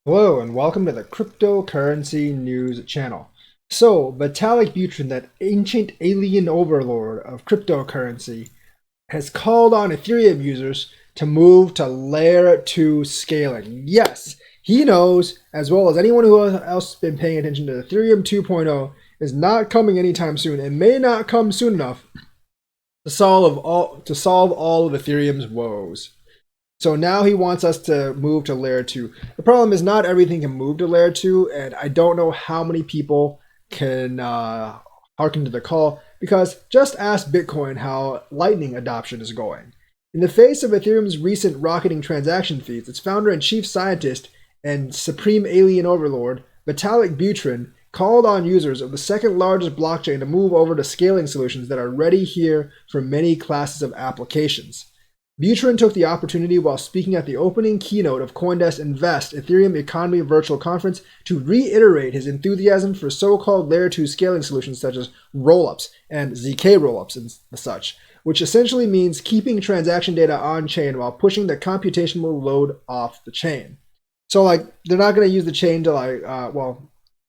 Hello and welcome to the Cryptocurrency News channel. So, Vitalik Buterin, that ancient alien overlord of cryptocurrency, has called on Ethereum users to move to layer 2 scaling. Yes, he knows, as well as anyone who else has been paying attention to Ethereum 2.0, is not coming anytime soon and may not come soon enough to solve all of Ethereum's woes. So now he wants us to move to layer 2. The problem is not everything can move to layer 2, and I don't know how many people can hearken to the call, because just ask Bitcoin how Lightning adoption is going. In the face of Ethereum's recent rocketing transaction fees, its founder and chief scientist and supreme alien overlord, Vitalik Buterin, called on users of the second largest blockchain to move over to scaling solutions that are ready here for many classes of applications. Buterin took the opportunity while speaking at the opening keynote of CoinDesk Invest Ethereum Economy Virtual Conference to reiterate his enthusiasm for so-called Layer 2 scaling solutions such as rollups and ZK rollups and such, which essentially means keeping transaction data on-chain while pushing the computational load off the chain. So, they're not going to use the chain to,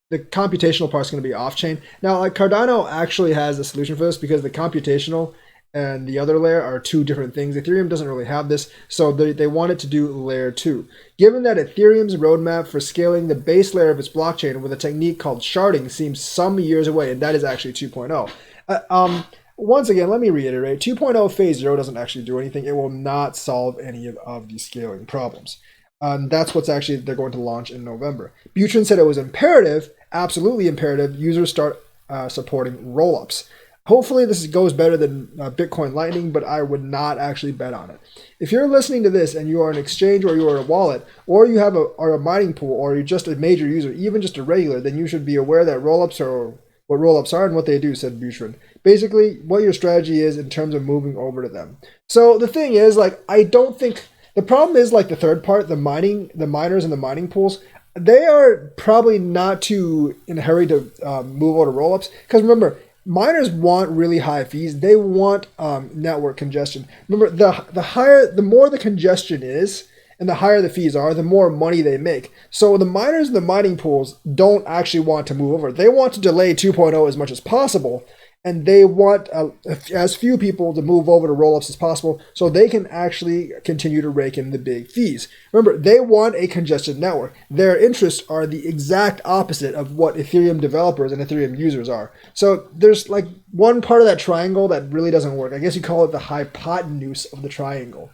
the computational part is going to be off-chain. Now, Cardano actually has a solution for this because the computational and the other layer are two different things. Ethereum doesn't really have this, so they wanted to do layer 2. Given that Ethereum's roadmap for scaling the base layer of its blockchain with a technique called sharding seems some years away, and that is actually 2.0. Once again, let me reiterate, 2.0 phase 0 doesn't actually do anything. It will not solve any of these scaling problems. That's what's actually they're going to launch in November. Buterin said it was imperative, absolutely imperative, users start supporting rollups. Hopefully this goes better than Bitcoin Lightning, but I would not actually bet on it. If you're listening to this and you are an exchange or you are a wallet or you are a mining pool or you're just a major user, even just a regular, then you should be aware that rollups are what rollups are and what they do, said Buterin. Basically, what your strategy is in terms of moving over to them. So the thing is, I don't think the problem is the third part, the miners and the mining pools. They are probably not too in a hurry to move over to rollups because remember, miners want really high fees. They want network congestion. Remember, the more the congestion is, and the higher the fees are, the more money they make. So the miners and the mining pools don't actually want to move over. They want to delay 2.0 as much as possible, and they want as few people to move over to rollups as possible so they can actually continue to rake in the big fees. Remember, they want a congested network. Their interests are the exact opposite of what Ethereum developers and Ethereum users are. So there's one part of that triangle that really doesn't work. I guess you call it the hypotenuse of the triangle.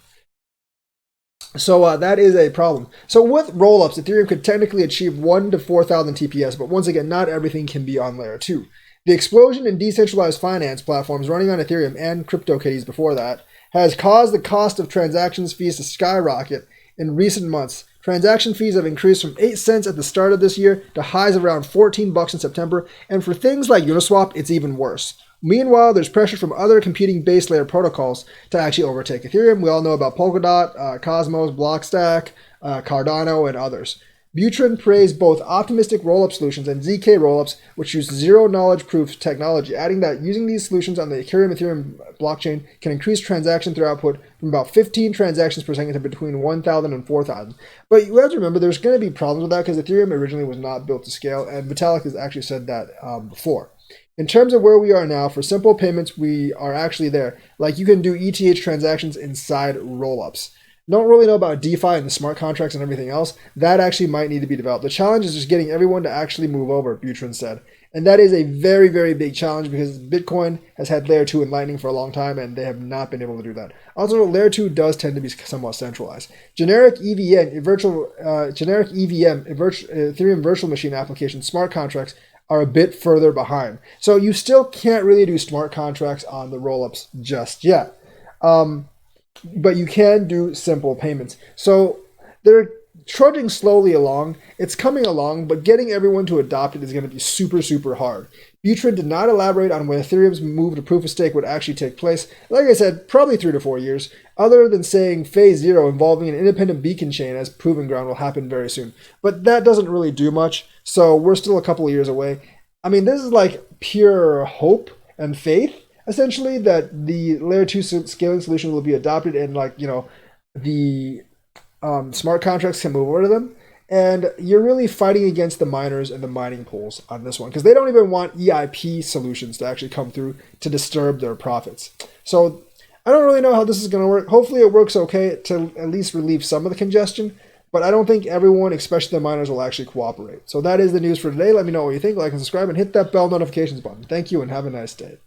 So that is a problem. So with rollups, Ethereum could technically achieve 1 to 4,000 TPS, but once again, not everything can be on layer 2. The explosion in decentralized finance platforms running on Ethereum and CryptoKitties before that has caused the cost of transactions fees to skyrocket in recent months. Transaction fees have increased from 8 cents at the start of this year to highs of around $14 in September, and for things like Uniswap, it's even worse. Meanwhile, there's pressure from other competing base layer protocols to actually overtake Ethereum. We all know about Polkadot, Cosmos, Blockstack, Cardano, and others. Buterin praised both optimistic rollup solutions and ZK rollups, which use zero-knowledge proof technology, adding that using these solutions on the Ethereum blockchain can increase transaction throughput from about 15 transactions per second to between 1,000 and 4,000. But you have to remember, there's going to be problems with that because Ethereum originally was not built to scale, and Vitalik has actually said that before. In terms of where we are now, for simple payments, we are actually there. You can do ETH transactions inside rollups. Don't really know about DeFi and the smart contracts and everything else. That actually might need to be developed. The challenge is just getting everyone to actually move over, Buterin said. And that is a very, very big challenge because Bitcoin has had layer 2 and Lightning for a long time and they have not been able to do that. Also, layer 2 does tend to be somewhat centralized. Generic EVM, Ethereum virtual machine applications, smart contracts are a bit further behind. So you still can't really do smart contracts on the rollups just yet. But you can do simple payments. So they're trudging slowly along. It's coming along, but getting everyone to adopt it is going to be super, super hard. Buterin did not elaborate on when Ethereum's move to proof of stake would actually take place. Like I said, probably 3 to 4 years, other than saying phase 0 involving an independent beacon chain as proving ground will happen very soon. But that doesn't really do much, so we're still a couple of years away. I mean, this is pure hope and faith, essentially, that the layer 2 scaling solution will be adopted and the smart contracts can move over to them. And you're really fighting against the miners and the mining pools on this one because they don't even want EIP solutions to actually come through to disturb their profits. So I don't really know how this is going to work. Hopefully it works okay to at least relieve some of the congestion, but I don't think everyone, especially the miners, will actually cooperate. So that is the news for today. Let me know what you think, like and subscribe, and hit that bell notifications button. Thank you and have a nice day.